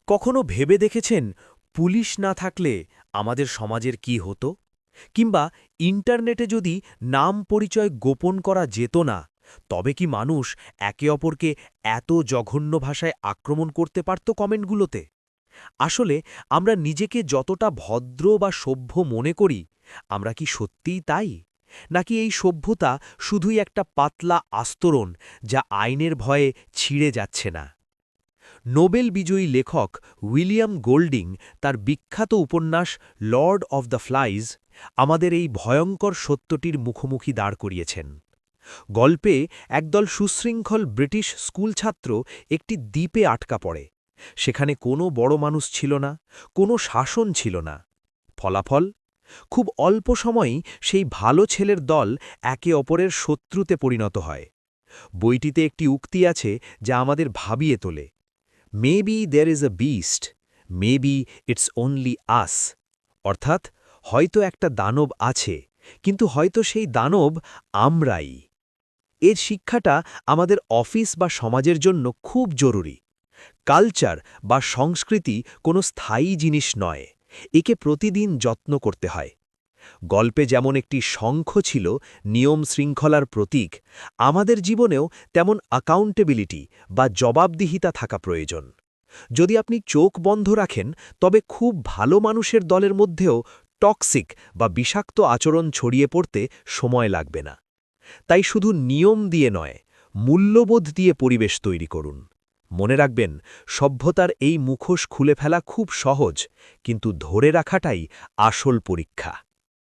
কখনো ভেবে দেখেছেন পুলিশ না থাকলে আমাদের সমাজের কি হতো? কিংবা ইন্টারনেটে যদি নাম পরিচয় গোপন করা যেত না, তবে কি মানুষ একে অপরকে এত জঘন্য ভাষায় আক্রমণ করতে পারত কমেন্টগুলোতে? আসলে আমরা নিজেকে যতটা ভদ্র বা সভ্য মনে করি, আমরা কি সত্যিই তাই? নাকি এই সভ্যতা শুধুই একটা পাতলা আস্তরণ যা আইনের ভয়ে ছিঁড়ে যাচ্ছে না? নোবেল বিজয়ী লেখক উইলিয়াম গোল্ডিং তার বিখ্যাত উপন্যাস লর্ড অব দ্য ফ্লাইজ আমাদের এই ভয়ঙ্কর সত্যটির মুখোমুখি দাঁড় করিয়েছেন। গল্পে একদল সুশৃঙ্খল ব্রিটিশ স্কুল ছাত্র একটি দ্বীপে আটকা পড়ে। সেখানে কোনো বড় মানুষ ছিল না, কোনো শাসন ছিল না। ফলাফল, খুব অল্প সময়েই সেই ভালো ছেলের দল একে অপরের শত্রুতে পরিণত হয়। বইটিতে একটি উক্তি আছে যা আমাদের ভাবিয়ে তোলে, maybe there is a beast, maybe it's only us. অর্থাৎ হয়তো একটা দানব আছে, কিন্তু হয়তো সেই দানব আমরাই। এর শিক্ষাটা আমাদের অফিস বা সমাজের জন্য খুব জরুরি। কালচার বা সংস্কৃতি কোনো স্থায়ী জিনিস নয়, একে প্রতিদিন যত্ন করতে হয়। গল্পে যেমন একটি শঙ্খ ছিল নিয়ম শৃঙ্খলার প্রতীক, আমাদের জীবনেও তেমন অ্যাকাউন্টেবিলিটি বা জবাবদিহিতা থাকা প্রয়োজন। যদি আপনি চোখ বন্ধ রাখেন, তবে খুব ভালো মানুষের দলের মধ্যেও টক্সিক বা বিষাক্ত আচরণ ছড়িয়ে পড়তে সময় লাগবে না। তাই শুধু নিয়ম দিয়ে নয়, মূল্যবোধ দিয়ে পরিবেশ তৈরি করুন। মনে রাখবেন, সভ্যতার এই মুখোশ খুলে ফেলা খুব সহজ, কিন্তু ধরে রাখাটাই আসল পরীক্ষা।